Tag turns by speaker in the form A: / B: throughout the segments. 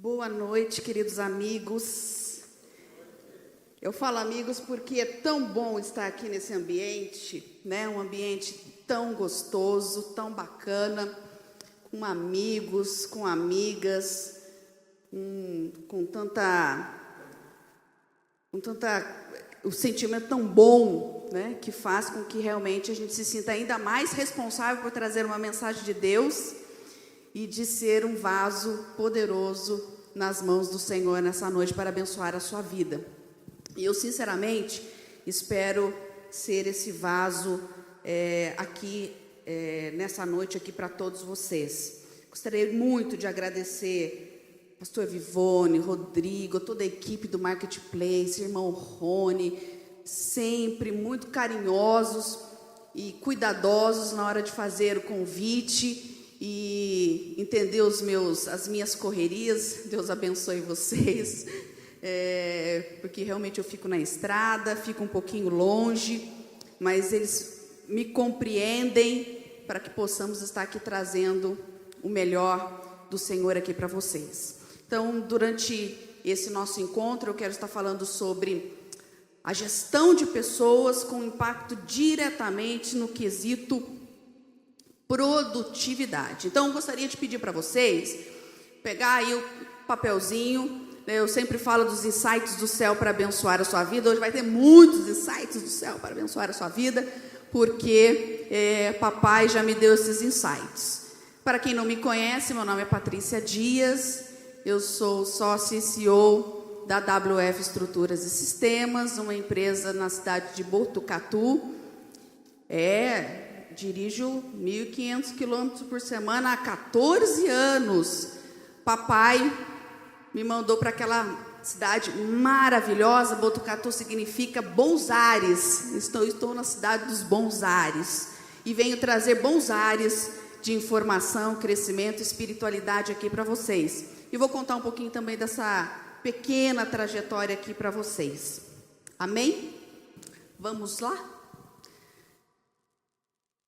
A: Boa noite, queridos amigos. Eu falo amigos porque é tão bom estar aqui nesse ambiente, né? Um ambiente tão gostoso, tão bacana, com amigos, com amigas, com tanta o sentimento tão bom, né? Que faz com que realmente a gente se sinta ainda mais responsável por trazer uma mensagem de Deus e de ser um vaso poderoso nas mãos do Senhor nessa noite para abençoar a sua vida. E eu sinceramente espero ser esse vaso aqui nessa noite aqui para todos vocês. Gostaria muito de agradecer pastor Vivone, Rodrigo, toda a equipe do Marketplace, irmão Rony, sempre muito carinhosos e cuidadosos na hora de fazer o convite e entender as minhas correrias. Deus abençoe vocês, porque realmente eu fico na estrada, fico um pouquinho longe, mas eles me compreendem para que possamos estar aqui trazendo o melhor do Senhor aqui para vocês. Então, durante esse nosso encontro, eu quero estar falando sobre a gestão de pessoas com impacto diretamente no quesito produtividade. Então, eu gostaria de pedir para vocês pegar aí o papelzinho, né? Eu sempre falo dos insights do céu para abençoar a sua vida. Hoje vai ter muitos insights do céu para abençoar a sua vida, porque papai já me deu esses insights. Para quem não me conhece, meu nome é Patrícia Dias, eu sou sócia e CEO da WF Estruturas e Sistemas, uma empresa na cidade de Botucatu. Dirijo 1.500 quilômetros por semana há 14 anos. Papai me mandou para aquela cidade maravilhosa. Botucatu significa bons ares. Estou na cidade dos bons ares. E venho trazer bons ares de informação, crescimento e espiritualidade aqui para vocês. E vou contar um pouquinho também dessa pequena trajetória aqui para vocês. Amém? Vamos lá?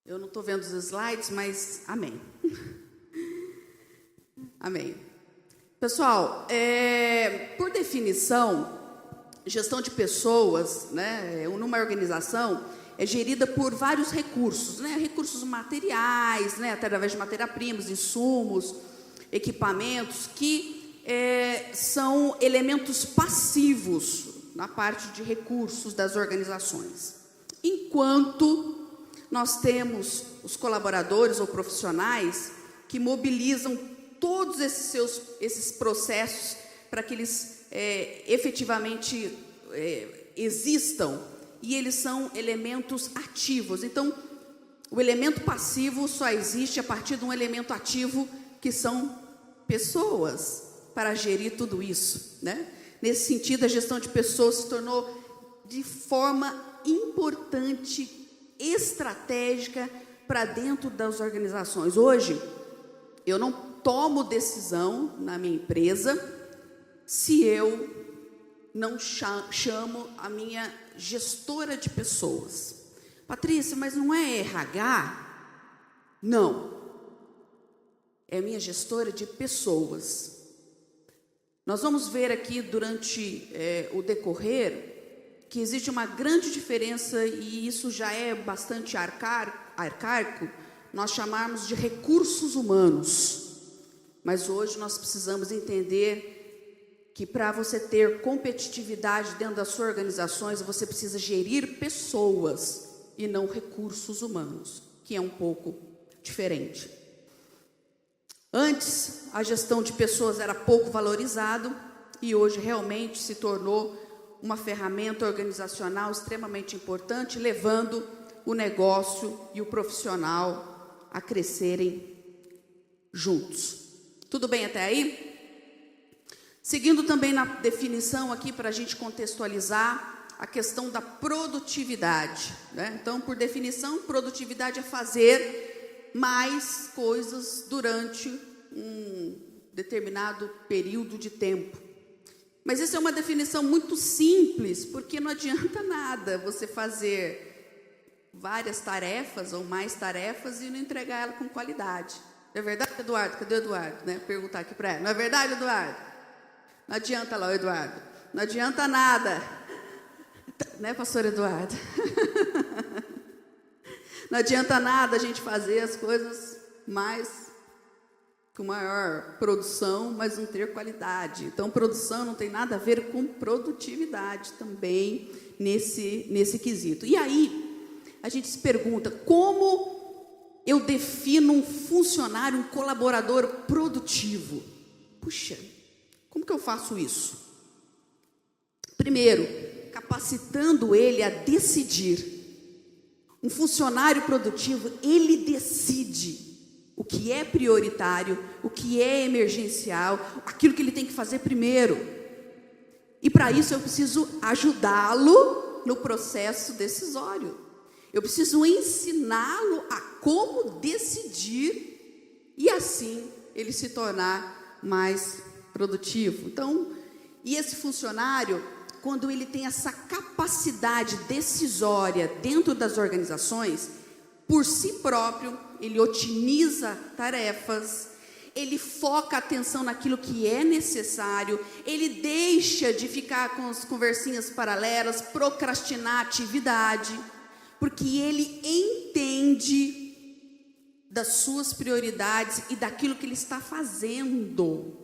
A: Eu não estou vendo os slides, mas amém. Amém. Pessoal, por definição, gestão de pessoas, né, numa organização, é gerida por vários recursos, né, recursos materiais, né, através de matéria-primas, insumos, equipamentos, que são elementos passivos na parte de recursos das organizações. Enquanto nós temos os colaboradores ou profissionais que mobilizam todos esses processos para que eles efetivamente existam, e eles são elementos ativos. Então, o elemento passivo só existe a partir de um elemento ativo, que são pessoas, para gerir tudo isso, né? Nesse sentido, a gestão de pessoas se tornou de forma importante, estratégica para dentro das organizações. Hoje, eu não tomo decisão na minha empresa se eu não chamo a minha gestora de pessoas. Patrícia, mas não é RH? Não. É minha gestora de pessoas. Nós vamos ver aqui durante o decorrer que existe uma grande diferença, e isso já é bastante arcaico, nós chamarmos de recursos humanos. Mas hoje nós precisamos entender que para você ter competitividade dentro das suas organizações, você precisa gerir pessoas e não recursos humanos, que é um pouco diferente. Antes, a gestão de pessoas era pouco valorizado e hoje realmente se tornou uma ferramenta organizacional extremamente importante, levando o negócio e o profissional a crescerem juntos. Tudo bem até aí? Seguindo também na definição aqui, para a gente contextualizar a questão da produtividade, né? Então, por definição, produtividade é fazer mais coisas durante um determinado período de tempo. Mas isso é uma definição muito simples, porque não adianta nada você fazer várias tarefas ou mais tarefas e não entregar ela com qualidade. Não é verdade, Eduardo? Cadê o Eduardo? Né? Perguntar aqui para ela. Não é verdade, Eduardo? Não adianta lá, Eduardo. Não adianta nada. Né, pastor Eduardo? Não adianta nada a gente fazer as coisas com maior produção, mas não ter qualidade. Então, produção não tem nada a ver com produtividade também nesse quesito. E aí, a gente se pergunta, como eu defino um funcionário, um colaborador produtivo? Puxa, como que eu faço isso? Primeiro, capacitando ele a decidir. Um funcionário produtivo, ele decide o que é prioritário, o que é emergencial, aquilo que ele tem que fazer primeiro. E para isso eu preciso ajudá-lo no processo decisório. Eu preciso ensiná-lo a como decidir e assim ele se tornar mais produtivo. Então, e esse funcionário, quando ele tem essa capacidade decisória dentro das organizações, por si próprio, ele otimiza tarefas, ele foca a atenção naquilo que é necessário, ele deixa de ficar com as conversinhas paralelas, procrastinar atividade, porque ele entende das suas prioridades e daquilo que ele está fazendo.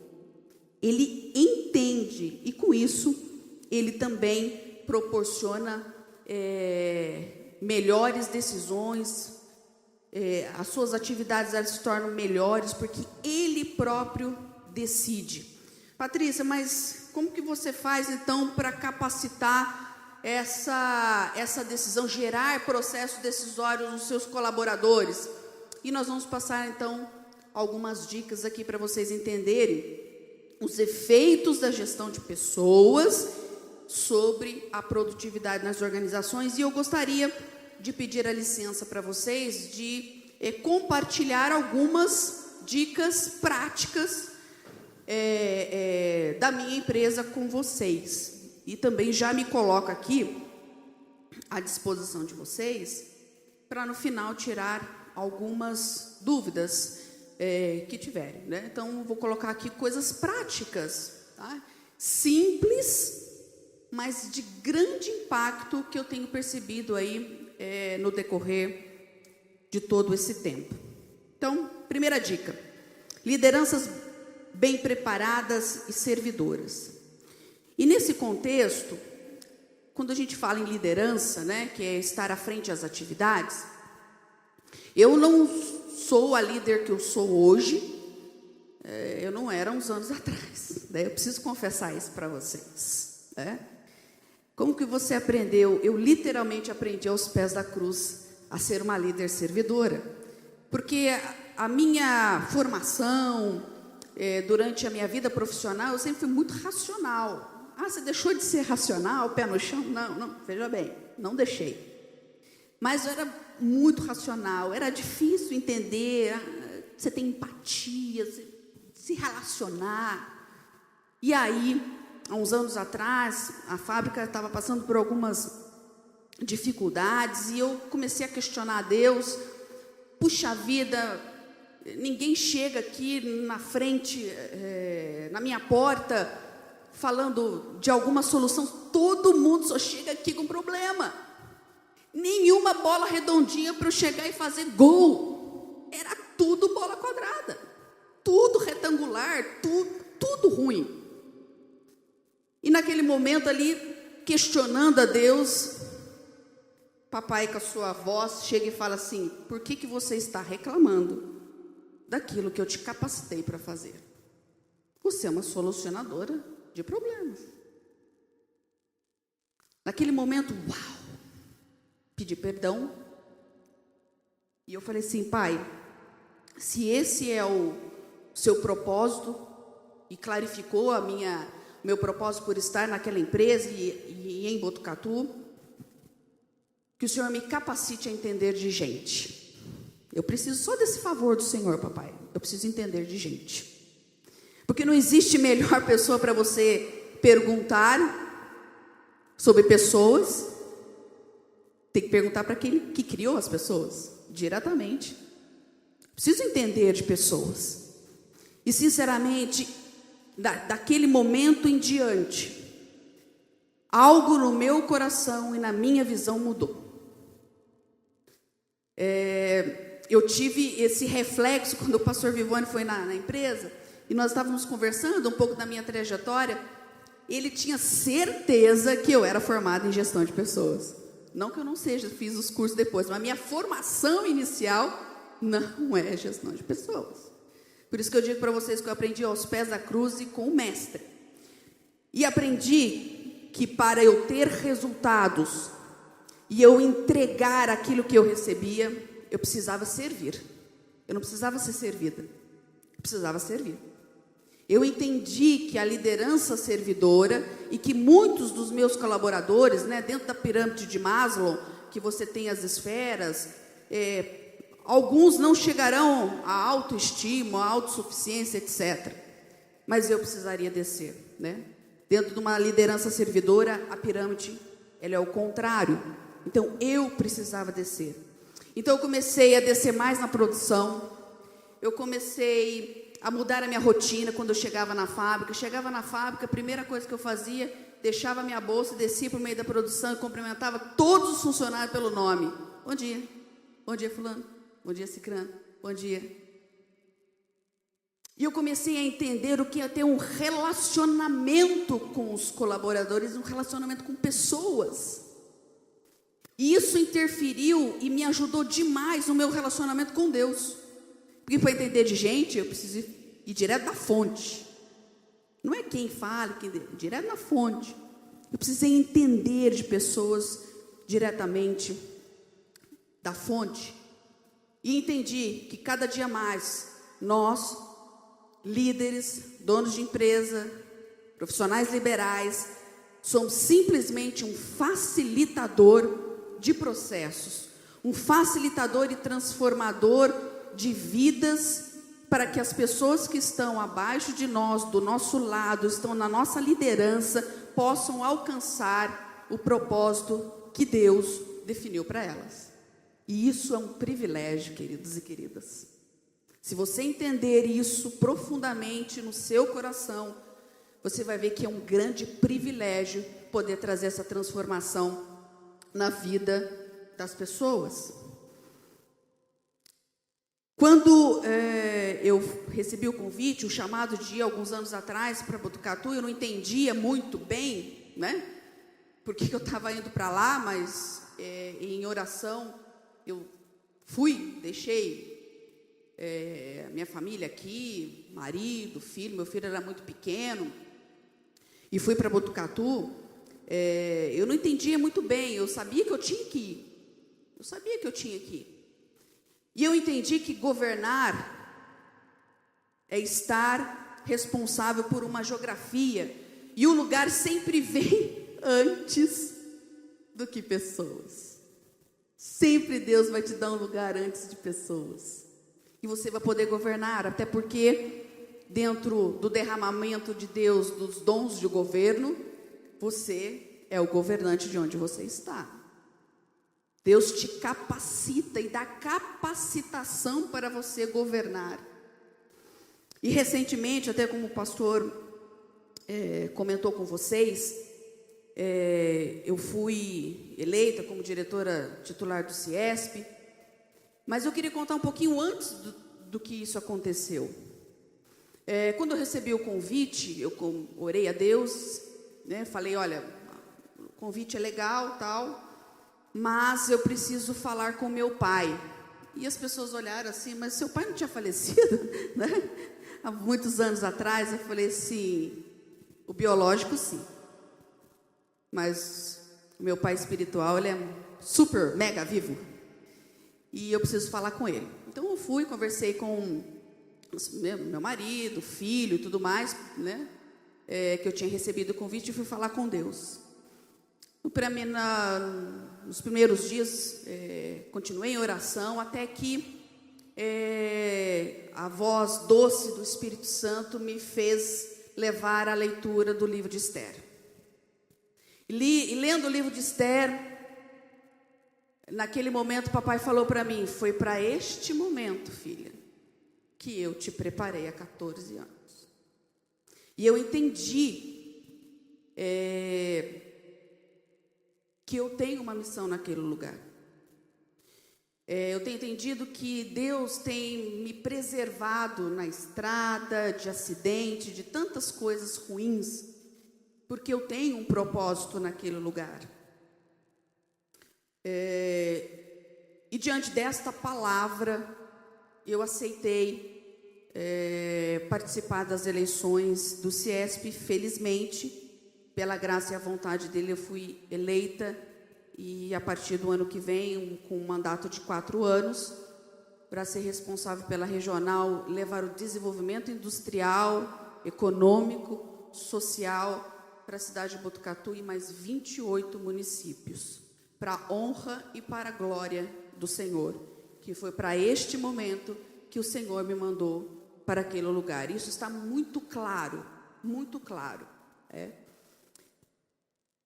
A: Ele entende, e com isso, ele também proporciona melhores decisões, as suas atividades elas se tornam melhores, porque ele próprio decide. Patrícia, mas como que você faz então para capacitar essa decisão, gerar processo decisório nos seus colaboradores? E nós vamos passar então algumas dicas aqui para vocês entenderem os efeitos da gestão de pessoas sobre a produtividade nas organizações. E eu gostaria de pedir a licença para vocês de compartilhar algumas dicas práticas da minha empresa com vocês. E também já me coloco aqui à disposição de vocês para no final tirar algumas dúvidas que tiverem, né? Então, vou colocar aqui coisas práticas, tá? Simples, mas de grande impacto que eu tenho percebido aí no decorrer de todo esse tempo. Então, primeira dica: lideranças bem preparadas e servidoras. E nesse contexto, quando a gente fala em liderança, né, que é estar à frente das atividades, eu não sou a líder que eu sou hoje, eu não era uns anos atrás, né? Eu preciso confessar isso para vocês, né? Como que você aprendeu? Eu literalmente aprendi aos pés da cruz a ser uma líder servidora, porque a minha formação, durante a minha vida profissional, eu sempre fui muito racional. Ah, você deixou de ser racional, pé no chão? Não, veja bem, não deixei. Mas eu era muito racional, era difícil entender, você tem empatia, se relacionar. E aí, há uns anos atrás, a fábrica estava passando por algumas dificuldades e eu comecei a questionar a Deus. Puxa vida, ninguém chega aqui na frente, na minha porta, falando de alguma solução, todo mundo só chega aqui com problema. Nenhuma bola redondinha para eu chegar e fazer gol. Era tudo bola quadrada, tudo retangular, tudo ruim. E naquele momento ali, questionando a Deus, papai com a sua voz chega e fala assim: por que você está reclamando daquilo que eu te capacitei para fazer? Você é uma solucionadora de problemas. Naquele momento, uau, pedi perdão. E eu falei assim: pai, se esse é o seu propósito, e clarificou meu propósito por estar naquela empresa e em Botucatu, que o Senhor me capacite a entender de gente. Eu preciso só desse favor do Senhor, papai. Eu preciso entender de gente. Porque não existe melhor pessoa para você perguntar sobre pessoas. Tem que perguntar para aquele que criou as pessoas, diretamente. Preciso entender de pessoas. E, sinceramente, daquele momento em diante, algo no meu coração e na minha visão mudou. Eu tive esse reflexo quando o pastor Vivone foi na empresa, e nós estávamos conversando um pouco da minha trajetória. Ele tinha certeza que eu era formada em gestão de pessoas. Não que eu não seja, fiz os cursos depois, mas a minha formação inicial não é gestão de pessoas. Por isso que eu digo para vocês que eu aprendi aos pés da cruz e com o mestre. E aprendi que para eu ter resultados e eu entregar aquilo que eu recebia, eu precisava servir. Eu não precisava ser servida, eu precisava servir. Eu entendi que a liderança servidora e que muitos dos meus colaboradores, né, dentro da pirâmide de Maslow, que você tem as esferas, alguns não chegarão à autoestima, à autossuficiência, etc. Mas eu precisaria descer, né? Dentro de uma liderança servidora, a pirâmide, ela é o contrário. Então, eu precisava descer. Então, eu comecei a descer mais na produção. Eu comecei a mudar a minha rotina quando eu chegava na fábrica. Chegava na fábrica, a primeira coisa que eu fazia, deixava a minha bolsa, descia para o meio da produção e cumprimentava todos os funcionários pelo nome. Bom dia fulano, bom dia cicrano, bom dia. E eu comecei a entender o que é ter um relacionamento com os colaboradores, um relacionamento com pessoas. E isso interferiu e me ajudou demais no meu relacionamento com Deus. Porque para entender de gente, eu preciso ir direto da fonte. Não é quem fala, direto na fonte. Eu precisei entender de pessoas diretamente da fonte. E entendi que cada dia mais, nós, líderes, donos de empresa, profissionais liberais, somos simplesmente um facilitador de processos. Um facilitador e transformador de vidas, para que as pessoas que estão abaixo de nós, do nosso lado, estão na nossa liderança, possam alcançar o propósito que Deus definiu para elas. E isso é um privilégio, queridos e queridas. Se você entender isso profundamente no seu coração, você vai ver que é um grande privilégio poder trazer essa transformação na vida das pessoas. Quando eu recebi o convite, o chamado de ir alguns anos atrás para Botucatu, eu não entendia muito bem, né, porque eu estava indo para lá, mas em oração eu fui, deixei a minha família aqui, marido, filho, meu filho era muito pequeno, e fui para Botucatu. Eu não entendia muito bem, eu sabia que eu tinha que ir. E eu entendi que governar é estar responsável por uma geografia. E o lugar sempre vem antes do que pessoas. Sempre Deus vai te dar um lugar antes de pessoas. E você vai poder governar, até porque dentro do derramamento de Deus, dos dons de governo, você é o governante de onde você está. Deus te capacita e dá capacitação para você governar. E recentemente, até como o pastor comentou com vocês, eu fui eleita como diretora titular do CIESP, mas eu queria contar um pouquinho antes do que isso aconteceu. Quando eu recebi o convite, eu orei a Deus, né, falei, olha, o convite é legal, tal, mas eu preciso falar com meu pai. E as pessoas olharam assim, mas seu pai não tinha falecido? Né? Há muitos anos atrás. Eu falei assim, o biológico sim, mas o meu pai espiritual, ele é super, mega vivo, e eu preciso falar com ele. Então eu fui, conversei com meu marido, filho e tudo mais, né, que eu tinha recebido o convite, e fui falar com Deus. Para mim, nos primeiros dias, continuei em oração, até que a voz doce do Espírito Santo me fez levar à leitura do livro de Esther. E lendo o livro de Esther, naquele momento, papai falou para mim, foi para este momento, filha, que eu te preparei há 14 anos. E eu entendi que eu tenho uma missão naquele lugar. Eu tenho entendido que Deus tem me preservado na estrada, de acidente, de tantas coisas ruins, porque eu tenho um propósito naquele lugar. E diante desta palavra, eu aceitei participar das eleições do CIESP. Felizmente, pela graça e a vontade dele, eu fui eleita, e a partir do ano que vem, com um mandato de 4 anos, para ser responsável pela regional, levar o desenvolvimento industrial, econômico, social para a cidade de Botucatu e mais 28 municípios, para a honra e para a glória do Senhor, que foi para este momento que o Senhor me mandou para aquele lugar. Isso está muito claro, muito claro.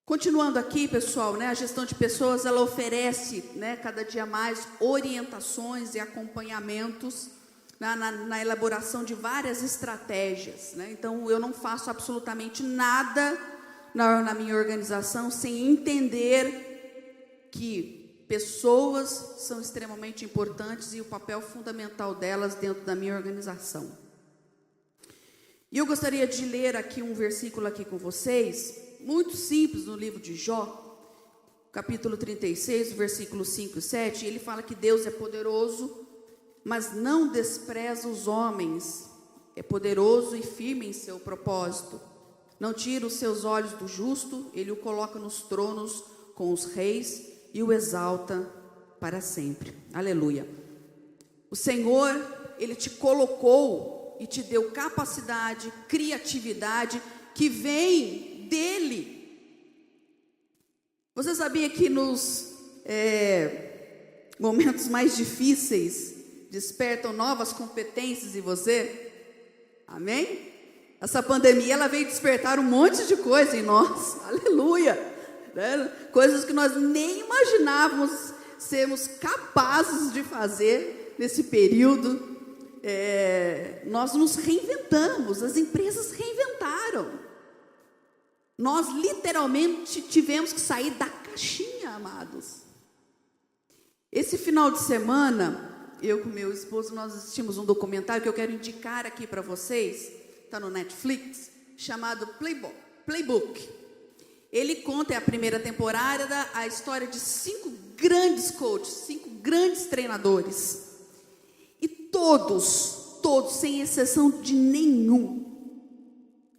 A: Continuando aqui, pessoal, a gestão de pessoas, ela oferece, cada dia mais orientações e acompanhamentos na elaboração de várias estratégias, Então, eu não faço absolutamente nada na minha organização sem entender que pessoas são extremamente importantes e o papel fundamental delas dentro da minha organização. E eu gostaria de ler aqui um versículo aqui com vocês, muito simples, no livro de Jó, capítulo 36, versículos 5 e 7, ele fala que Deus é poderoso, mas não despreza os homens, é poderoso e firme em seu propósito, não tira os seus olhos do justo, ele o coloca nos tronos com os reis e o exalta para sempre. Aleluia. O Senhor, Ele te colocou e te deu capacidade, criatividade, que vem dele. Você sabia que nos momentos mais difíceis despertam novas competências em você? Amém? Essa pandemia, ela veio despertar um monte de coisa em nós. Aleluia! Coisas que nós nem imaginávamos sermos capazes de fazer nesse período. Nós nos reinventamos, as empresas reinventaram. Nós literalmente tivemos que sair da caixinha, amados. Esse final de semana, eu com meu esposo, nós assistimos um documentário que eu quero indicar aqui para vocês, está no Netflix, chamado Playbook. Ele conta, é a primeira temporada, a história de 5 grandes coaches, 5 grandes treinadores. E todos, sem exceção de nenhum,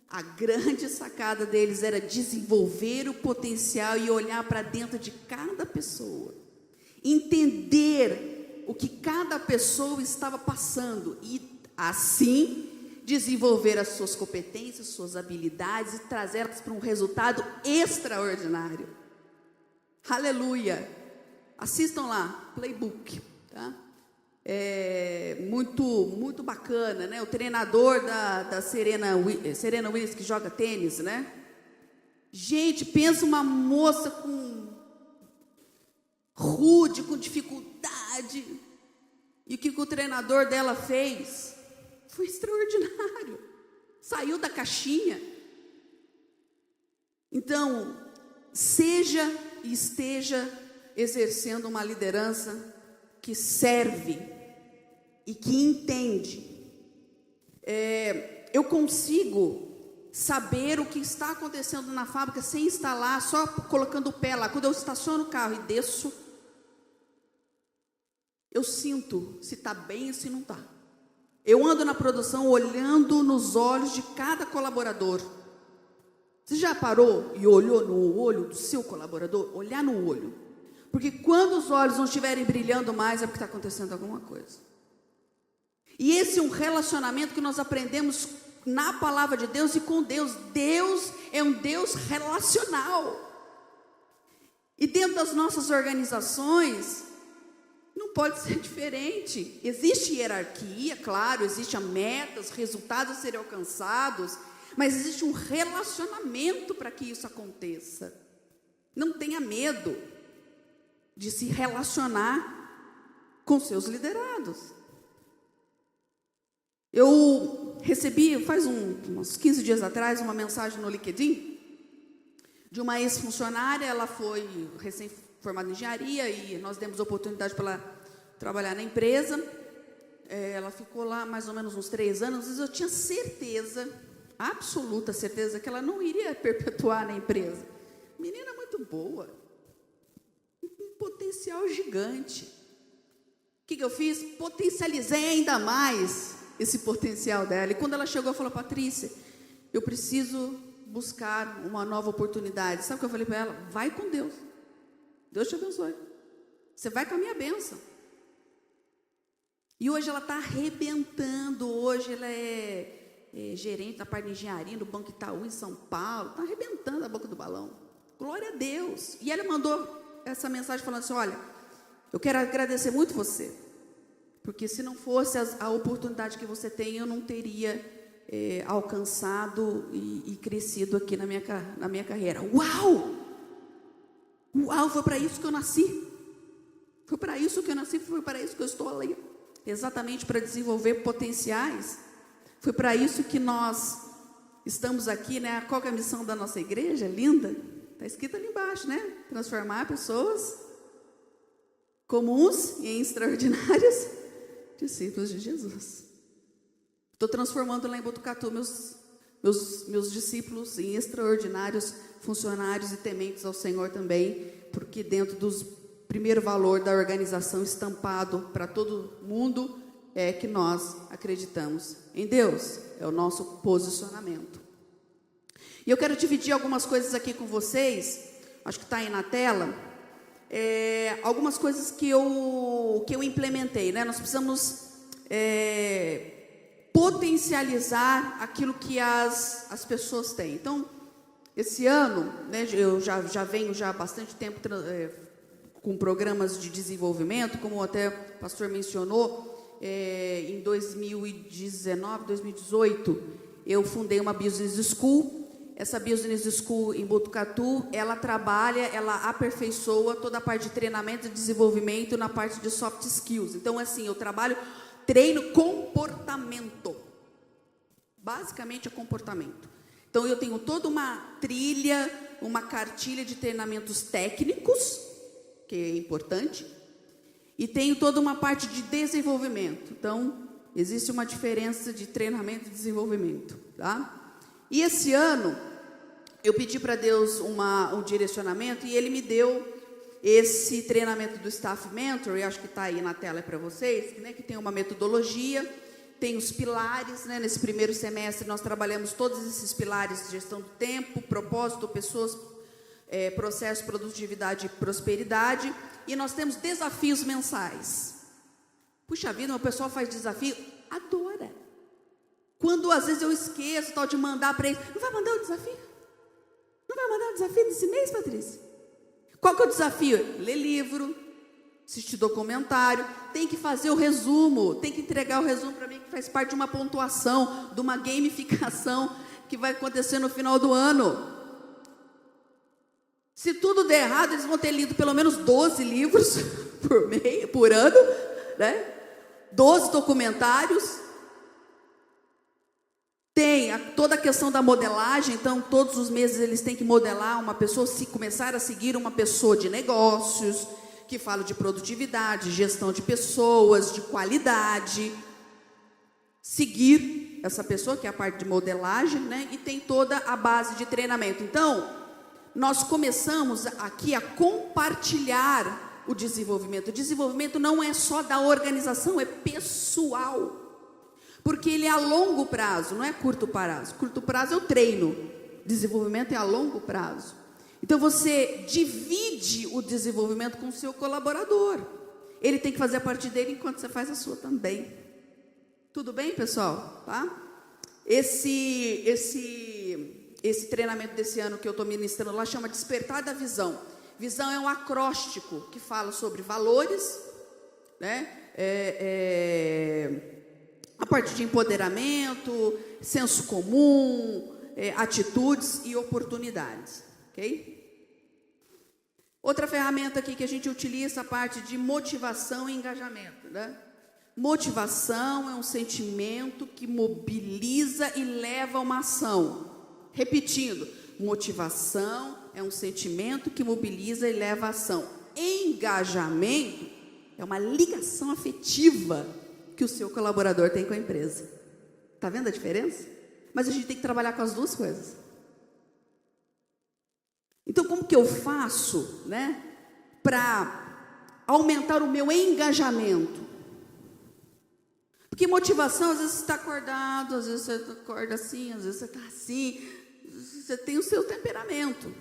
A: a grande sacada deles era desenvolver o potencial e olhar para dentro de cada pessoa, entender o que cada pessoa estava passando e assim desenvolver as suas competências, suas habilidades e trazê-las para um resultado extraordinário. Aleluia! Assistam lá, Playbook, tá? Muito bacana, O treinador da Serena Williams, que joga tênis, Gente, pensa uma moça rude, com dificuldade, e o que o treinador dela fez foi extraordinário. Saiu da caixinha. Então, seja e esteja exercendo uma liderança que serve e que entende. Eu consigo saber o que está acontecendo na fábrica sem estar lá, só colocando o pé lá. Quando eu estaciono o carro e desço, eu sinto se está bem ou se não está. Eu ando na produção olhando nos olhos de cada colaborador. Você já parou e olhou no olho do seu colaborador? Olhar no olho. Porque quando os olhos não estiverem brilhando mais, é porque está acontecendo alguma coisa. E esse é um relacionamento que nós aprendemos na palavra de Deus e com Deus. Deus é um Deus relacional. E dentro das nossas organizações, não pode ser diferente. Existe hierarquia, claro, existem metas, resultados a serem alcançados, mas existe um relacionamento para que isso aconteça. Não tenha medo de se relacionar com seus liderados. Eu recebi, faz uns 15 dias atrás, uma mensagem no LinkedIn de uma ex-funcionária. Ela foi recém-formada em engenharia e nós demos oportunidade para ela trabalhar na empresa. Ela ficou lá mais ou menos uns 3 anos. Às vezes eu tinha certeza, absoluta certeza, que ela não iria perpetuar na empresa. Menina muito boa, um potencial gigante. O que eu fiz? Potencializei ainda mais esse potencial dela. E quando ela chegou, ela falou: Patrícia, eu preciso buscar uma nova oportunidade. Sabe o que eu falei para ela? Vai com Deus. Deus te abençoe. Você vai com a minha bênção. E hoje ela está arrebentando. Hoje ela é gerente da parte de engenharia no Banco Itaú, em São Paulo. Está arrebentando a boca do balão. Glória a Deus. E ela mandou essa mensagem falando assim: olha, eu quero agradecer muito você, porque se não fosse a oportunidade que você tem, eu não teria alcançado e crescido aqui na minha carreira. Uau! Uau, foi para isso que eu nasci. Foi para isso que eu nasci, foi para isso que eu estou ali. Exatamente para desenvolver potenciais. Foi para isso que nós estamos aqui, né? Qual é a missão da nossa igreja? Linda. Está escrito ali embaixo, né? Transformar pessoas comuns e extraordinários discípulos de Jesus. Estou transformando lá em Botucatu meus discípulos em extraordinários funcionários e tementes ao Senhor também, porque dentro dos primeiro valor da organização estampado para todo mundo é que nós acreditamos em Deus, é o nosso posicionamento. E eu quero dividir algumas coisas aqui com vocês, acho que está aí na tela, algumas coisas que eu implementei, né? Nós precisamos potencializar aquilo que as pessoas têm. Então, esse ano, né, eu já venho há bastante tempo com programas de desenvolvimento, como até o pastor mencionou, em 2019, 2018, eu fundei uma Business School. Essa Business School em Botucatu, ela aperfeiçoa toda a parte de treinamento e desenvolvimento na parte de soft skills. Então, assim, eu treino comportamento. Basicamente é comportamento. Então, eu tenho toda uma trilha, uma cartilha de treinamentos técnicos, que é importante, e tenho toda uma parte de desenvolvimento. Então, existe uma diferença de treinamento e desenvolvimento, tá? E esse ano, eu pedi para Deus um direcionamento, e Ele me deu esse treinamento do Staff Mentor, e acho que está aí na tela para vocês, né, que tem uma metodologia, tem os pilares, né? Nesse primeiro semestre nós trabalhamos todos esses pilares: gestão do tempo, propósito, pessoas, processo, produtividade e prosperidade. E nós temos desafios mensais. Puxa vida, o pessoal faz desafio, adora. Quando às vezes eu esqueço tal de mandar para eles: não vai mandar o desafio? Não vai mandar o desafio desse mês, Patrícia? Qual que é o desafio? Ler livro, assistir documentário, tem que fazer o resumo, tem que entregar o resumo para mim, que faz parte de uma pontuação, de uma gamificação que vai acontecer no final do ano. Se tudo der errado, eles vão ter lido pelo menos 12 livros por ano, né? 12 documentários. Tem toda a questão da modelagem. Então, todos os meses eles têm que modelar uma pessoa, se começar a seguir uma pessoa de negócios, que fala de produtividade, gestão de pessoas, de qualidade. Seguir essa pessoa, que é a parte de modelagem, né? E tem toda a base de treinamento. Então, nós começamos aqui a compartilhar o desenvolvimento. O desenvolvimento não é só da organização, é pessoal. Porque ele é a longo prazo, não é curto prazo. Curto prazo eu treino, desenvolvimento é a longo prazo. Então você divide o desenvolvimento com o seu colaborador. Ele tem que fazer a parte dele enquanto você faz a sua também. Tudo bem, pessoal? Tá? Esse treinamento desse ano que eu estou ministrando lá chama Despertar da Visão. Visão é um acróstico que fala sobre valores, né? A parte de empoderamento, senso comum, atitudes e oportunidades, ok? Outra ferramenta aqui que a gente utiliza, a parte de motivação e engajamento, né? Motivação é um sentimento que mobiliza e leva a uma ação. Repetindo, motivação é um sentimento que mobiliza e leva a ação. Engajamento é uma ligação afetiva que o seu colaborador tem com a empresa. Está vendo a diferença? Mas a gente tem que trabalhar com as duas coisas. Então, como que eu faço, né, para aumentar o meu engajamento? Porque motivação, às vezes você está acordado, às vezes você acorda assim, às vezes você está assim, você tem o seu temperamento,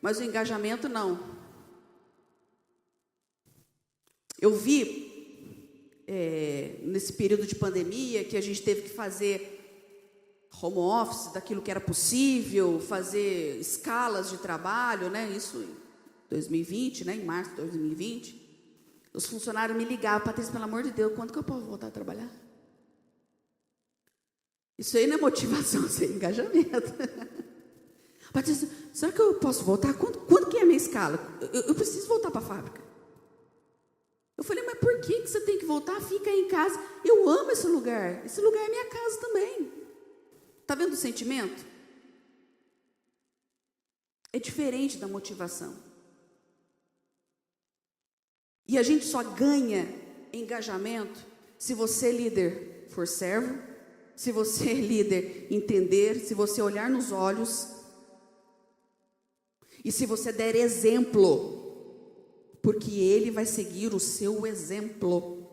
A: mas o engajamento não. Eu vi, nesse período de pandemia, que a gente teve que fazer home office, daquilo que era possível, fazer escalas de trabalho, né? Isso em 2020, né? Em março de 2020. Os funcionários me ligavam: Patrícia, pelo amor de Deus, quando que eu posso voltar a trabalhar? Isso aí não é motivação, isso é engajamento. Patrícia, será que eu posso voltar? Quando que é a minha escala? Eu preciso voltar para a fábrica. Eu falei: mas por que você tem que voltar? Fica aí em casa. Eu amo esse lugar é minha casa também. Está vendo o sentimento? É diferente da motivação. E a gente só ganha engajamento se você, líder, for servo, se você, líder, entender, se você olhar nos olhos e se você der exemplo, porque ele vai seguir o seu exemplo.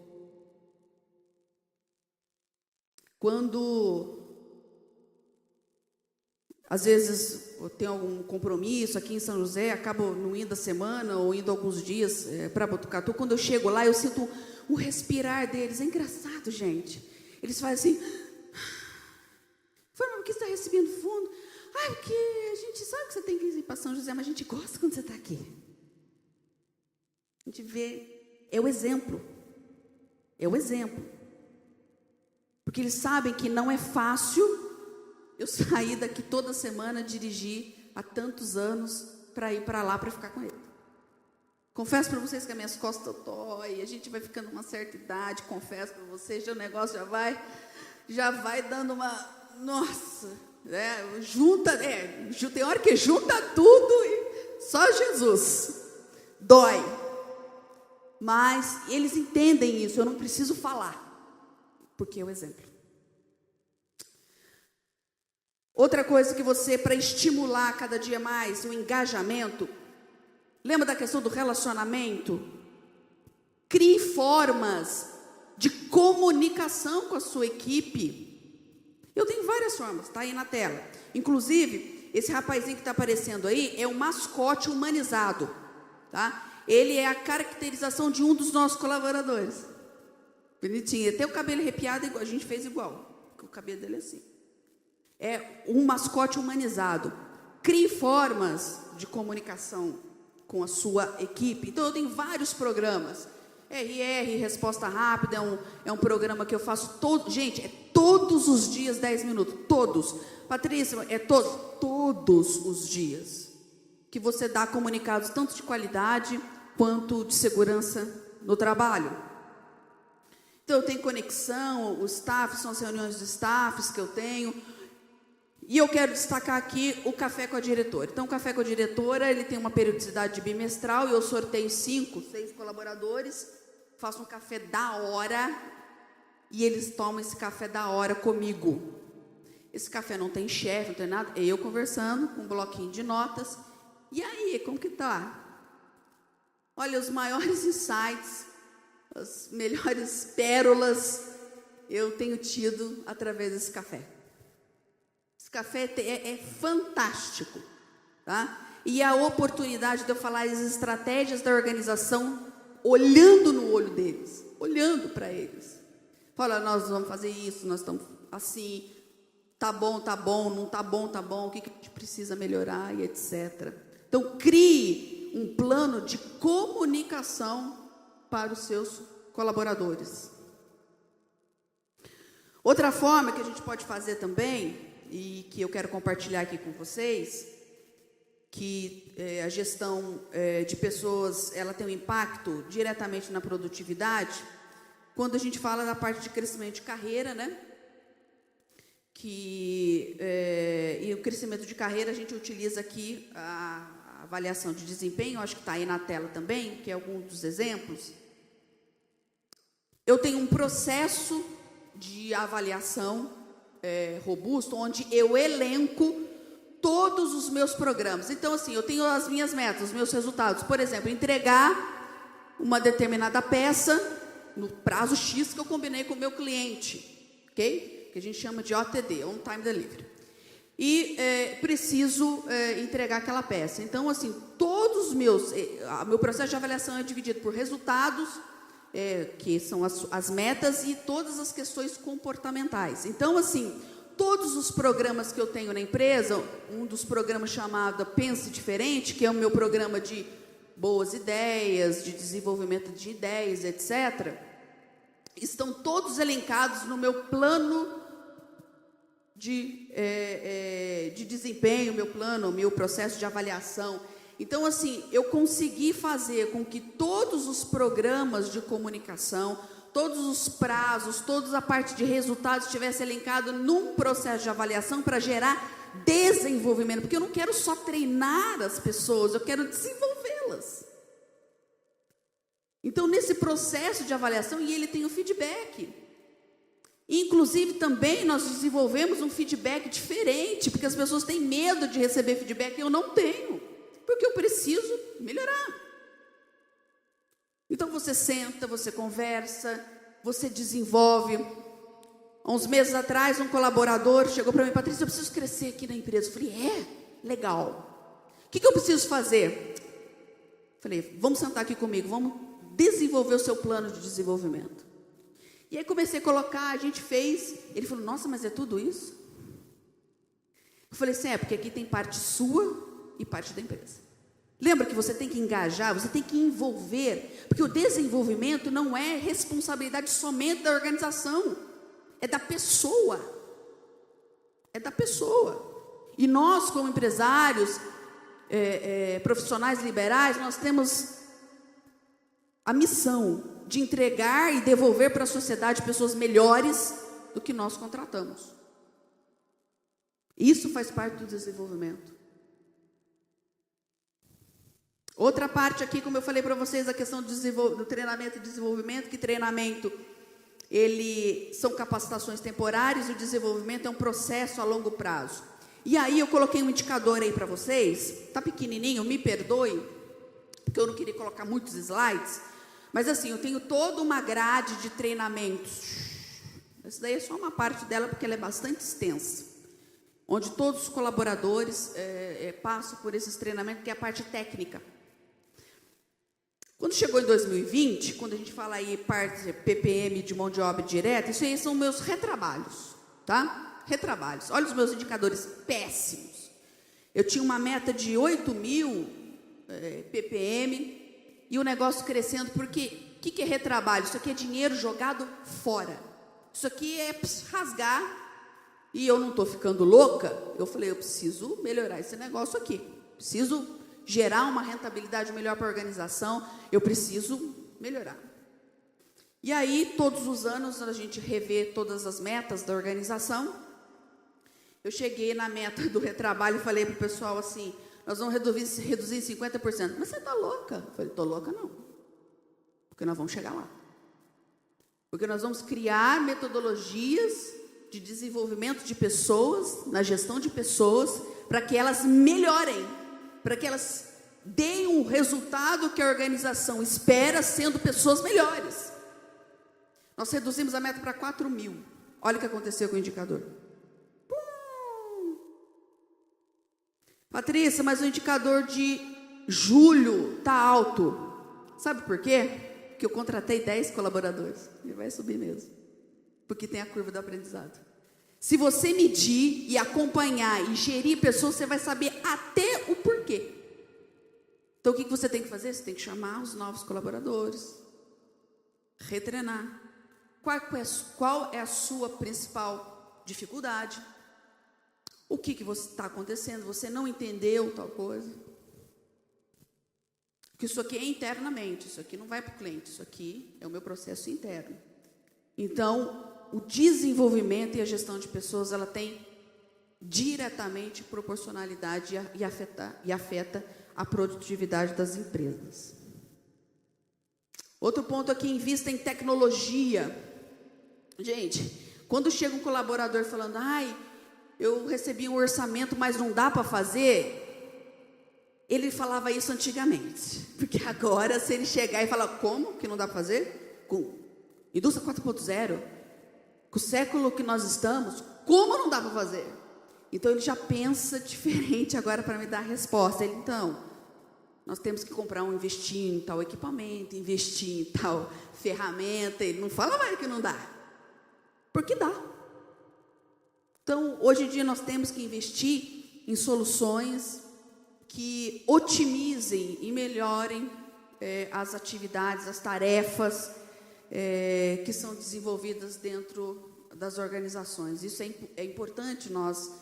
A: Quando às vezes eu tenho algum compromisso aqui em São José, acabo não indo a semana ou indo alguns dias para Botucatu. Quando eu chego lá, eu sinto o respirar deles. É engraçado, gente. Eles fazem assim: Fernanda, por que você está recebendo fundo? Porque a gente sabe que você tem que ir para São José, mas a gente gosta quando você está aqui. A gente vê, é o exemplo. É o exemplo. Porque eles sabem que não é fácil eu sair daqui toda semana, dirigir há tantos anos para ir para lá para ficar com ele. Confesso para vocês que as minhas costas dói, a gente vai ficando uma certa idade, confesso para vocês, o negócio já vai dando uma, nossa, tem hora que junta tudo e só Jesus, dói. Mas eles entendem isso, eu não preciso falar, porque é o exemplo. Outra coisa que você, para estimular cada dia mais o engajamento, lembra da questão do relacionamento? Crie formas de comunicação com a sua equipe. Eu tenho várias formas, está aí na tela. Inclusive, esse rapazinho que está aparecendo aí é um mascote humanizado, tá? Ele é a caracterização de um dos nossos colaboradores. Bonitinho, até o cabelo arrepiado, a gente fez igual, porque o cabelo dele é assim. É um mascote humanizado. Crie formas de comunicação com a sua equipe. Então, eu tenho vários programas. RR, Resposta Rápida, é um programa que eu faço gente, é todos os dias 10 minutos, todos. Patrícia, é todos os dias que você dá comunicados tanto de qualidade quanto de segurança no trabalho. Então, eu tenho conexão, o staff, são as reuniões de staffs que eu tenho. E eu quero destacar aqui o Café com a Diretora. Então, o Café com a Diretora, ele tem uma periodicidade bimestral, e eu sorteio 5, 6 colaboradores, faço um café da hora, e eles tomam esse café da hora comigo. Esse café não tem chefe, não tem nada, é eu conversando, com um bloquinho de notas. E aí, como que tá? Olha, os maiores insights, as melhores pérolas, eu tenho tido através desse café. Esse café é fantástico, tá? E a oportunidade de eu falar as estratégias da organização, olhando no olho deles, olhando para eles. Fala, nós vamos fazer isso, nós estamos assim, tá bom, não tá bom, o que a gente precisa melhorar e etc. Então, crie um plano de comunicação para os seus colaboradores. Outra forma que a gente pode fazer também, e que eu quero compartilhar aqui com vocês, que a gestão de pessoas, ela tem um impacto diretamente na produtividade, quando a gente fala da parte de crescimento de carreira, né? E o crescimento de carreira, a gente utiliza aqui a avaliação de desempenho, acho que está aí na tela também, que é algum dos exemplos. Eu tenho um processo de avaliação robusto, onde eu elenco todos os meus programas. Então, assim, eu tenho as minhas metas, os meus resultados. Por exemplo, entregar uma determinada peça no prazo X que eu combinei com o meu cliente, ok? Que a gente chama de OTD, On Time Delivery. E preciso entregar aquela peça. Então, assim, todos os meu processo de avaliação é dividido por resultados, que são as metas, e todas as questões comportamentais. Então, assim, todos os programas que eu tenho na empresa, um dos programas chamado Pense Diferente, que é o meu programa de boas ideias, de desenvolvimento de ideias, etc., estão todos elencados no meu plano de desempenho, meu processo de avaliação. Então, assim, eu consegui fazer com que todos os programas de comunicação, todos os prazos, toda a parte de resultados estivesse elencado num processo de avaliação para gerar desenvolvimento, porque eu não quero só treinar as pessoas, eu quero desenvolvê-las. Então, nesse processo de avaliação, e ele tem o feedback. Inclusive, também nós desenvolvemos um feedback diferente, porque as pessoas têm medo de receber feedback, e eu não tenho, porque eu preciso melhorar. Então, você senta, você conversa, você desenvolve. Há uns meses atrás, um colaborador chegou para mim: Patrícia, eu preciso crescer aqui na empresa. Eu falei: legal. O que eu preciso fazer? Falei: vamos sentar aqui comigo, vamos desenvolver o seu plano de desenvolvimento. E aí comecei a colocar, a gente fez. Ele falou: nossa, mas é tudo isso? Eu falei assim: porque aqui tem parte sua e parte da empresa. Lembra que você tem que engajar, você tem que envolver, porque o desenvolvimento não é responsabilidade somente da organização, é da pessoa. É da pessoa. E nós, como empresários, profissionais liberais, nós temos a missão de entregar e devolver para a sociedade pessoas melhores do que nós contratamos. Isso faz parte do desenvolvimento. Outra parte aqui, como eu falei para vocês, a questão do treinamento e desenvolvimento, que treinamento, são capacitações temporárias, e o desenvolvimento é um processo a longo prazo. E aí eu coloquei um indicador aí para vocês, está pequenininho, me perdoe, porque eu não queria colocar muitos slides, mas assim, eu tenho toda uma grade de treinamentos. Essa daí é só uma parte dela, porque ela é bastante extensa, onde todos os colaboradores passam por esses treinamentos, que é a parte técnica. Quando chegou em 2020, quando a gente fala aí parte PPM de mão de obra direta, isso aí são meus retrabalhos, tá? Retrabalhos. Olha os meus indicadores péssimos. Eu tinha uma meta de 8.000 PPM e o negócio crescendo, porque o que é retrabalho? Isso aqui é dinheiro jogado fora. Isso aqui é rasgar, e eu não estou ficando louca. Eu falei: eu preciso melhorar esse negócio aqui, preciso gerar uma rentabilidade melhor para a organização, eu preciso melhorar. E aí, todos os anos, a gente revê todas as metas da organização. Eu cheguei na meta do retrabalho e falei para o pessoal assim: nós vamos reduzir em 50%. Mas você está louca? Eu falei: estou louca não, porque nós vamos chegar lá. Porque nós vamos criar metodologias de desenvolvimento de pessoas, na gestão de pessoas, para que elas melhorem, para que elas deem um resultado que a organização espera, sendo pessoas melhores. Nós reduzimos a meta para 4.000. Olha o que aconteceu com o indicador. Patrícia, mas o indicador de julho está alto. Sabe por quê? Porque eu contratei 10 colaboradores. E vai subir mesmo. Porque tem a curva do aprendizado. Se você medir e acompanhar e gerir pessoas, você vai saber até o porquê. Então, o que você tem que fazer? Você tem que chamar os novos colaboradores, retreinar. Qual é a sua principal dificuldade? O que está acontecendo? Você não entendeu tal coisa? Porque isso aqui é internamente, isso aqui não vai para o cliente, isso aqui é o meu processo interno. Então, o desenvolvimento e a gestão de pessoas, ela tem diretamente proporcionalidade e afeta a produtividade das empresas. Outro ponto aqui, invista em tecnologia. Gente, quando chega um colaborador falando, eu recebi um orçamento, mas não dá para fazer, ele falava isso antigamente. Porque agora, se ele chegar e falar, como que não dá para fazer? Com indústria 4.0, com o século que nós estamos, como não dá para fazer? Então, ele já pensa diferente agora para me dar a resposta. Ele, então, nós temos que investir em tal equipamento, investir em tal ferramenta. Ele não fala mais que não dá, porque dá. Então, hoje em dia, nós temos que investir em soluções que otimizem e melhorem as atividades, as tarefas que são desenvolvidas dentro das organizações. Isso é importante nós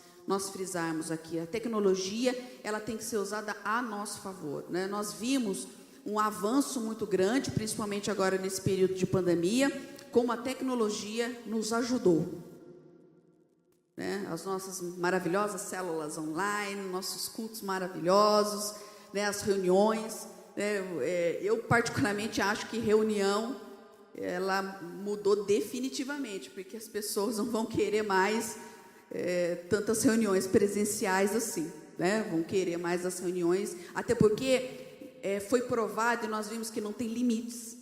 A: frisarmos aqui. A tecnologia, ela tem que ser usada a nosso favor, né? Nós vimos um avanço muito grande, principalmente agora nesse período de pandemia, como a tecnologia nos ajudou, né? As nossas maravilhosas células online, nossos cultos maravilhosos, né? As reuniões, né? Eu particularmente acho que reunião, ela mudou definitivamente, porque as pessoas não vão querer mais tantas reuniões presenciais assim, né? Vão querer mais as reuniões, até porque foi provado e nós vimos que não tem limites.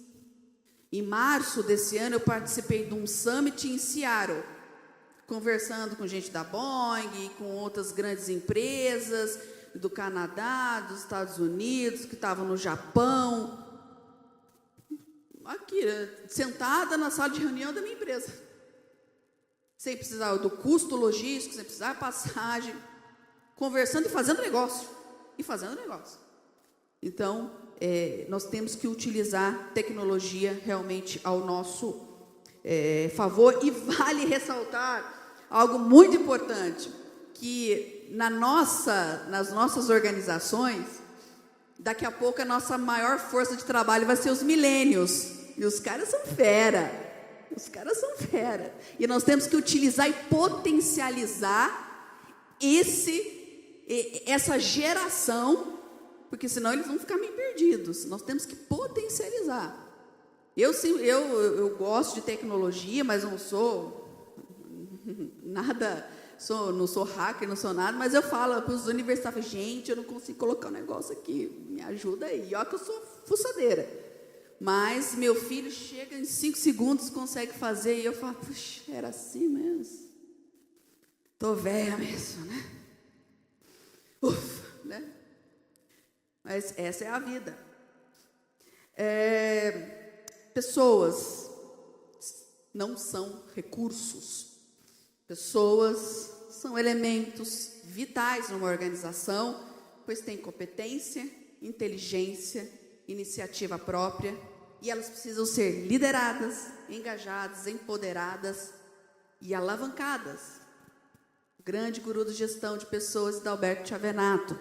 A: Em março desse ano eu participei de um summit em Seattle, conversando com gente da Boeing, com outras grandes empresas do Canadá, dos Estados Unidos, que estavam no Japão, aqui, sentada na sala de reunião da minha empresa, sem precisar do custo logístico, sem precisar de passagem, conversando e fazendo negócio. Então, nós temos que utilizar tecnologia realmente ao nosso favor. E vale ressaltar algo muito importante, que nas nossas organizações, daqui a pouco a nossa maior força de trabalho vai ser os millennials. E os caras são fera. E nós temos que utilizar e potencializar essa geração, porque senão eles vão ficar meio perdidos. Nós temos que potencializar. Eu gosto de tecnologia, mas não sou nada, não sou hacker, não sou nada, mas eu falo para os universitários, gente, eu não consigo colocar um negócio aqui, me ajuda aí. Olha que eu sou fuçadeira. Mas meu filho chega em 5 segundos, consegue fazer, e eu falo, puxa, era assim mesmo? Tô velha mesmo, né? Ufa, né? Mas essa é a vida. Pessoas não são recursos. Pessoas são elementos vitais numa organização, pois têm competência, inteligência, iniciativa própria, e elas precisam ser lideradas, engajadas, empoderadas e alavancadas. O grande guru de gestão de pessoas, Dalberto Chavenato.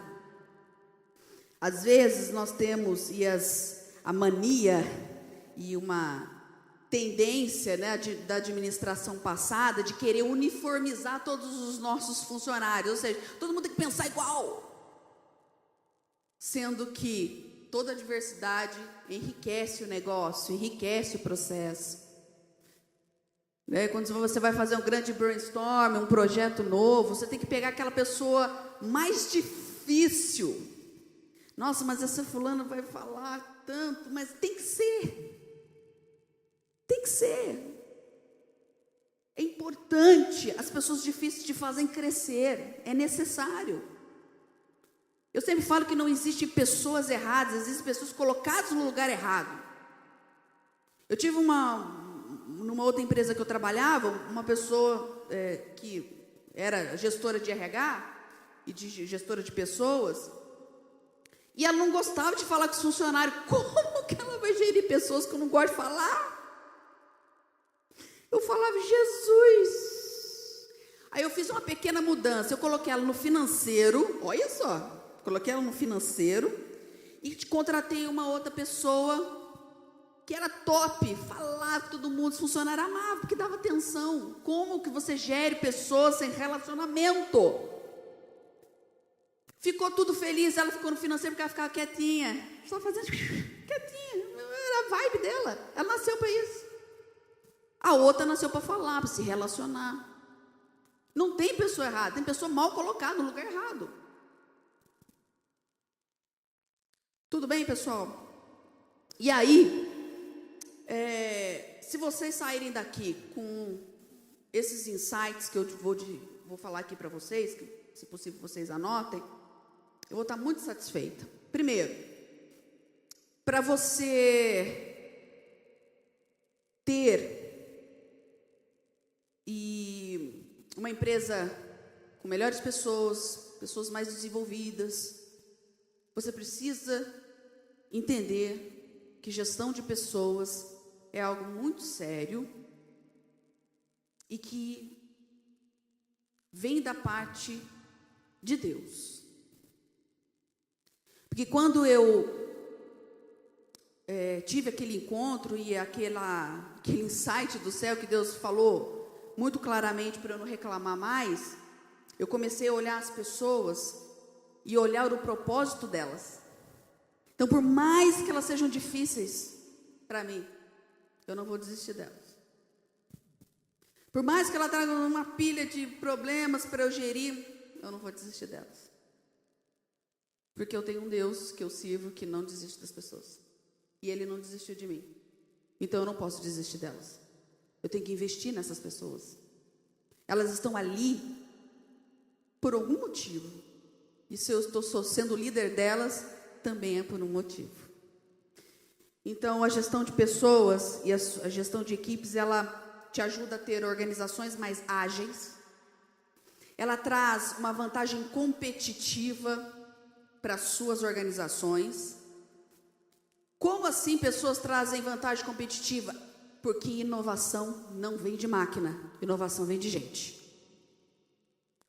A: Às vezes nós temos a mania e uma tendência, né, da administração passada de querer uniformizar todos os nossos funcionários, ou seja, todo mundo tem que pensar igual, sendo que toda a diversidade enriquece o negócio, enriquece o processo. Quando você vai fazer um grande brainstorm, um projeto novo, você tem que pegar aquela pessoa mais difícil. Nossa, mas essa fulana vai falar tanto, mas tem que ser. Tem que ser. É importante, as pessoas difíceis te fazem crescer, é necessário. Eu sempre falo que não existem pessoas erradas, existem pessoas colocadas no lugar errado. Eu tive numa outra empresa que eu trabalhava, uma pessoa que era gestora de RH e gestora de pessoas, e ela não gostava de falar com os funcionários. Como que ela vai gerir pessoas que eu não gosto de falar? Eu falava, Jesus! Aí eu fiz uma pequena mudança, eu coloquei ela no financeiro, olha só, coloquei ela no financeiro e contratei uma outra pessoa que era top, falava com todo mundo, os funcionários amavam, porque dava atenção. Como que você gere pessoas sem relacionamento? Ficou tudo feliz, ela ficou no financeiro porque ela ficava quietinha, só fazendo quietinha, era a vibe dela, ela nasceu para isso. A outra nasceu para falar, para se relacionar. Não tem pessoa errada, tem pessoa mal colocada no lugar errado. Tudo bem, pessoal? E aí, se vocês saírem daqui com esses insights que eu vou falar aqui para vocês, que, se possível vocês anotem, eu vou estar muito satisfeita. Primeiro, para você ter uma empresa com melhores pessoas, pessoas mais desenvolvidas, você precisa entender que gestão de pessoas é algo muito sério e que vem da parte de Deus. Porque quando eu tive aquele encontro e aquele insight do céu que Deus falou muito claramente para eu não reclamar mais, eu comecei a olhar as pessoas e olhar o propósito delas. Então, por mais que elas sejam difíceis para mim, eu não vou desistir delas. Por mais que ela traga uma pilha de problemas para eu gerir, eu não vou desistir delas. Porque eu tenho um Deus que eu sirvo que não desiste das pessoas. E Ele não desistiu de mim. Então eu não posso desistir delas. Eu tenho que investir nessas pessoas. Elas estão ali por algum motivo. E se eu estou sendo líder delas, também é por um motivo. Então a gestão de pessoas e a gestão de equipes, ela te ajuda a ter organizações mais ágeis. Ela traz uma vantagem competitiva para as suas organizações. Como assim pessoas trazem vantagem competitiva? Porque inovação não vem de máquina, inovação vem de gente.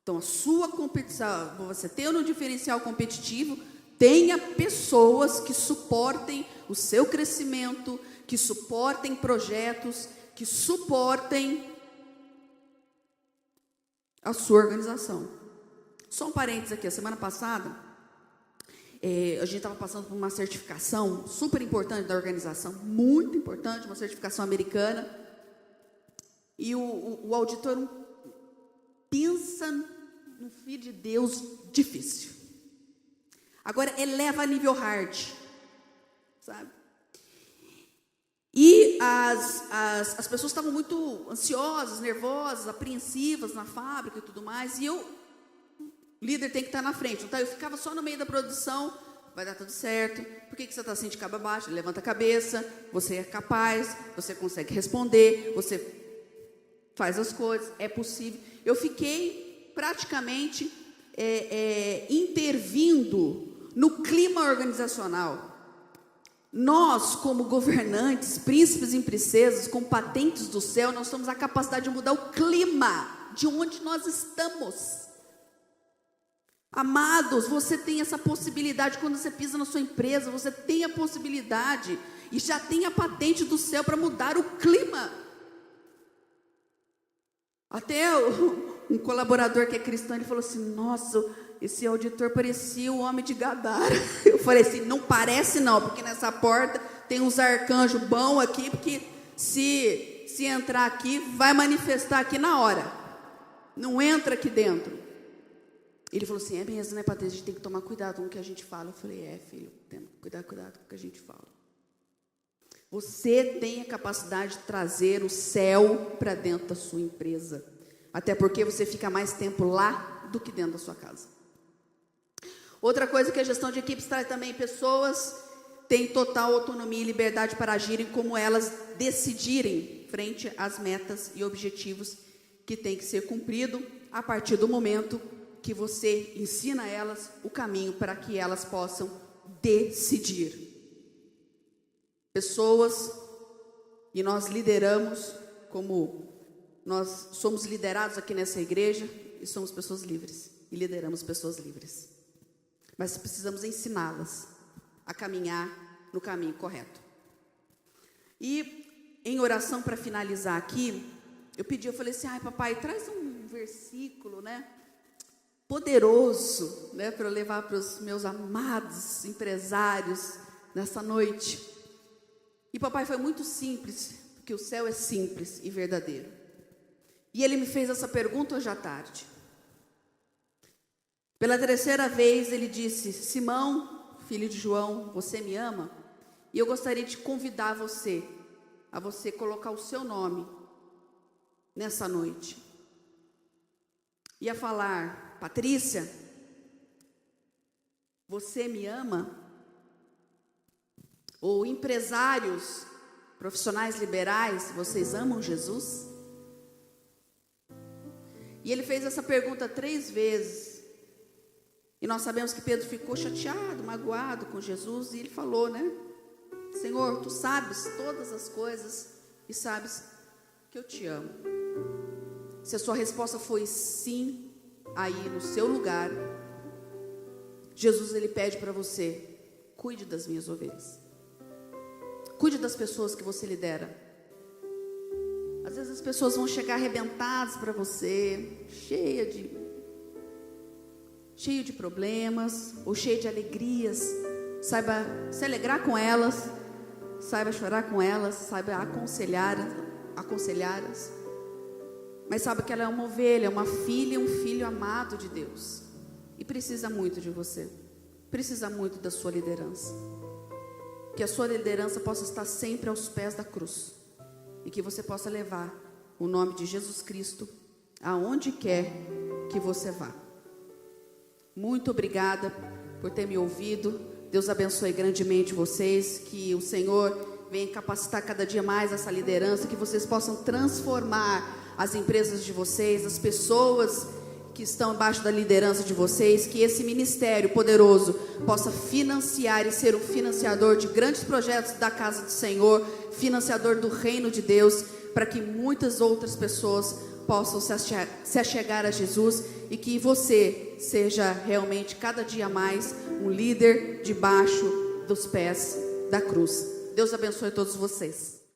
A: Então a sua competição, você ter um diferencial competitivo, tenha pessoas que suportem o seu crescimento, que suportem projetos, que suportem a sua organização. Só um parênteses aqui, a semana passada, a gente estava passando por uma certificação super importante da organização, muito importante, uma certificação americana, e o auditor pensa no Filho de Deus difícil. Agora eleva a nível hard, sabe? E as pessoas estavam muito ansiosas, nervosas, apreensivas na fábrica e tudo mais, e o líder tem que estar na frente, então eu ficava só no meio da produção, vai dar tudo certo, por que você está assim de cabo abaixo? Levanta a cabeça, você é capaz, você consegue responder, você faz as coisas, é possível. Eu fiquei praticamente intervindo no clima organizacional. Nós, como governantes, príncipes e princesas, com patentes do céu, nós temos a capacidade de mudar o clima de onde nós estamos. Amados, você tem essa possibilidade. Quando você pisa na sua empresa, você tem a possibilidade e já tem a patente do céu para mudar o clima. Até um colaborador que é cristão, ele falou assim: nossa, esse auditor parecia o homem de Gadara. Eu falei assim: não parece não, porque nessa porta tem uns arcanjos bons aqui, porque se entrar aqui, vai manifestar aqui na hora. Não entra aqui dentro. Ele falou assim: é mesmo, né, Patrícia? A gente tem que tomar cuidado com o que a gente fala. Eu falei: filho, tem que cuidado com o que a gente fala. Você tem a capacidade de trazer o céu para dentro da sua empresa. Até porque você fica mais tempo lá do que dentro da sua casa. Outra coisa que a gestão de equipes traz também: pessoas têm total autonomia e liberdade para agirem como elas decidirem frente às metas e objetivos que têm que ser cumpridos a partir do momento que você ensina a elas o caminho para que elas possam decidir. Pessoas, e nós lideramos, como nós somos liderados aqui nessa igreja, e somos pessoas livres, e lideramos pessoas livres. Mas precisamos ensiná-las a caminhar no caminho correto. E em oração para finalizar aqui, eu falei assim, ai papai, traz um versículo, né, poderoso, né, para eu levar para os meus amados empresários nessa noite. E papai foi muito simples, porque o céu é simples e verdadeiro. E ele me fez essa pergunta hoje à tarde. Pela terceira vez ele disse, Simão, filho de João, você me ama? E eu gostaria de convidar você, a você colocar o seu nome nessa noite. E a falar, Patrícia, você me ama? Ou empresários, profissionais liberais, vocês amam Jesus? E ele fez essa pergunta 3 vezes. E nós sabemos que Pedro ficou chateado, magoado com Jesus. E ele falou, né? Senhor, tu sabes todas as coisas e sabes que eu te amo. Se a sua resposta foi sim, aí no seu lugar, Jesus ele pede para você, cuide das minhas ovelhas. Cuide das pessoas que você lidera. Às vezes as pessoas vão chegar arrebentadas para você, cheio de problemas, ou cheio de alegrias. Saiba se alegrar com elas, saiba chorar com elas, saiba aconselhá-las. Mas sabe que ela é uma ovelha, uma filha, um filho amado de Deus. E precisa muito de você. Precisa muito da sua liderança. Que a sua liderança possa estar sempre aos pés da cruz. E que você possa levar o nome de Jesus Cristo aonde quer que você vá. Muito obrigada por ter me ouvido. Deus abençoe grandemente vocês. Que o Senhor venha capacitar cada dia mais essa liderança. Que vocês possam transformar as empresas de vocês, as pessoas que estão embaixo da liderança de vocês, que esse ministério poderoso possa financiar e ser um financiador de grandes projetos da casa do Senhor, financiador do reino de Deus, para que muitas outras pessoas possam se achegar a Jesus e que você seja realmente cada dia mais um líder debaixo dos pés da cruz. Deus abençoe todos vocês.